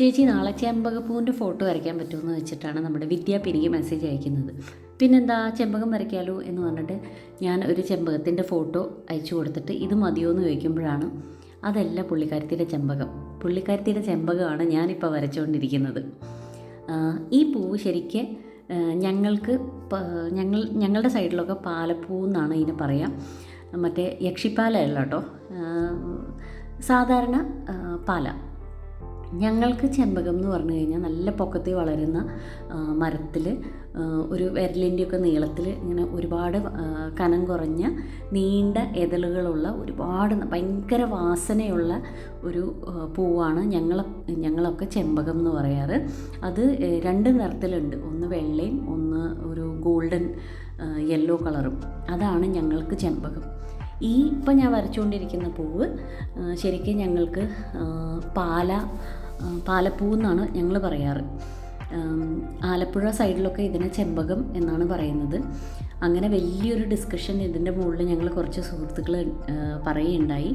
ചേച്ചി നാളെ ചെമ്പകപ്പൂവിൻ്റെ ഫോട്ടോ വരയ്ക്കാൻ പറ്റുമെന്ന് വെച്ചിട്ടാണ് നമ്മുടെ വിദ്യാ എനിക്ക് മെസ്സേജ് അയക്കുന്നത്. പിന്നെന്താ ചെമ്പകം വരയ്ക്കാലോ എന്ന് പറഞ്ഞിട്ട് ഞാൻ ഒരു ചെമ്പകത്തിൻ്റെ ഫോട്ടോ അയച്ചു കൊടുത്തിട്ട് ഇത് മതിയോ എന്ന് ചോദിക്കുമ്പോഴാണ് അതല്ല പുള്ളിക്കാരത്തിയുടെ ചെമ്പകമാണ് ഞാനിപ്പോൾ വരച്ചുകൊണ്ടിരിക്കുന്നത്. ഈ പൂവ് ശരിക്ക് ഞങ്ങളുടെ സൈഡിലൊക്കെ പാലപ്പൂ എന്നാണ് ഇതിന് പറയാം. മറ്റേ യക്ഷിപ്പാലയല്ല കേട്ടോ, സാധാരണ പാല. ഞങ്ങൾക്ക് ചെമ്പകം എന്ന് പറഞ്ഞു കഴിഞ്ഞാൽ നല്ല പൊക്കത്തിൽ വളരുന്ന മരത്തിൽ ഒരു വിരലിൻ്റെയൊക്കെ നീളത്തിൽ ഇങ്ങനെ ഒരുപാട് കനം കുറഞ്ഞ നീണ്ട ഇതളുകളുള്ള ഒരുപാട് ഭയങ്കര വാസനയുള്ള ഒരു പൂവാണ് ഞങ്ങളൊക്കെ ചെമ്പകം എന്ന് പറയാറ്. അത് രണ്ട് നിറത്തിലുണ്ട്, ഒന്ന് വെള്ളയും ഒന്ന് ഒരു ഗോൾഡൻ യെല്ലോ കളറും. അതാണ് ഞങ്ങൾക്ക് ചെമ്പകം. ഇപ്പം ഞാൻ വരച്ചുകൊണ്ടിരിക്കുന്ന പൂവ് ശരിക്കും ഞങ്ങൾക്ക് പാലപ്പൂ എന്നാണ് ഞങ്ങൾ പറയാറ്. ആലപ്പുഴ സൈഡിലൊക്കെ ഇതിനെ ചെമ്പകം എന്നാണ് പറയുന്നത്. അങ്ങനെ വലിയൊരു ഡിസ്കഷൻ ഇതിൻ്റെ മുകളിൽ ഞങ്ങൾ കുറച്ച് സുഹൃത്തുക്കൾ പറയുകയുണ്ടായി.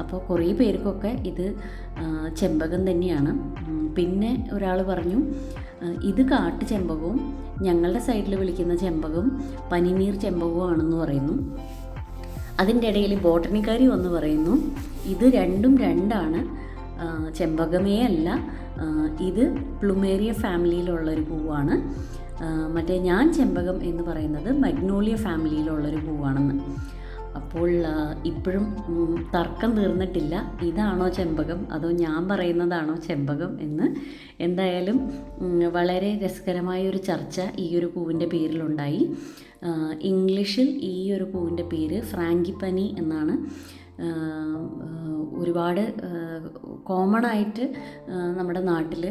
അപ്പോൾ കുറേ പേർക്കൊക്കെ ഇത് ചെമ്പകം തന്നെയാണ്. പിന്നെ ഒരാൾ പറഞ്ഞു ഇത് കാട്ടു ചെമ്പകവും ഞങ്ങളുടെ സൈഡിൽ വിളിക്കുന്ന ചെമ്പകവും പനിനീർ ചെമ്പകവും ആണെന്ന് പറയുന്നു. അതിൻ്റെ ഇടയിൽ ബോട്ടണിക്കാരി വന്ന് പറയുന്നു ഇത് രണ്ടും രണ്ടാണ്, ചെമ്പകമേ അല്ല, ഇത് പ്ലുമേറിയ ഫാമിലിയിലുള്ളൊരു പൂവാണ്. മറ്റേ ഞാൻ ചെമ്പകം എന്ന് പറയുന്നത് മഗ്നോളിയ ഫാമിലിയിലുള്ളൊരു പൂവാണെന്ന്. അപ്പോൾ ഇപ്പോഴും തർക്കം തീർന്നിട്ടില്ല, ഇതാണോ ചെമ്പകം അതോ ഞാൻ പറയുന്നതാണോ ചെമ്പകം എന്ന്. എന്തായാലും വളരെ രസകരമായൊരു ചർച്ച ഈ ഒരു പൂവിൻ്റെ പേരിലുണ്ടായി. ഇംഗ്ലീഷിൽ ഈ ഒരു പൂവിൻ്റെ പേര് ഫ്രാങ്കിപ്പനി എന്നാണ്. ഒരുപാട് കോമൺ ആയിട്ട് നമ്മുടെ നാട്ടിൽ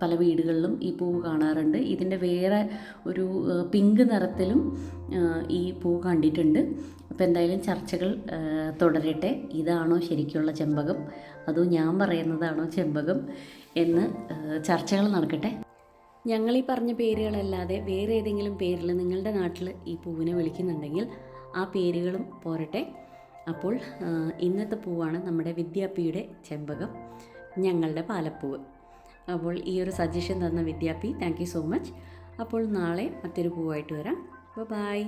പല വീടുകളിലും ഈ പൂവ് കാണാറുണ്ട്. ഇതിൻ്റെ വേറെ ഒരു പിങ്ക് നിറത്തിലും ഈ പൂവ് കണ്ടിട്ടുണ്ട്. അപ്പോൾ എന്തായാലും ചർച്ചകൾ തുടരട്ടെ. ഇതാണോ ശരിക്കുള്ള ചെമ്പകം അതോ ഞാൻ പറയുന്നതാണോ ചെമ്പകം എന്ന് ചർച്ചകൾ നടക്കട്ടെ. ഞങ്ങളീ പറഞ്ഞ പേരുകളല്ലാതെ വേറെ ഏതെങ്കിലും പേരിൽ നിങ്ങളുടെ നാട്ടിൽ ഈ പൂവിനെ വിളിക്കുന്നുണ്ടെങ്കിൽ ആ പേരുകളും പോരട്ടെ. അപ്പോൾ ഇന്നത്തെ പൂവാണ് നമ്മുടെ വിദ്യാപ്പിയുടെ ചെമ്പകം, ഞങ്ങളുടെ പാലപ്പൂവ്. അപ്പോൾ ഈ ഒരു സജഷൻ തന്ന വിദ്യാപ്പി താങ്ക് യു സോ മച്ച്. അപ്പോൾ നാളെ മറ്റൊരു പൂവായിട്ട് വരാം. ബൈ.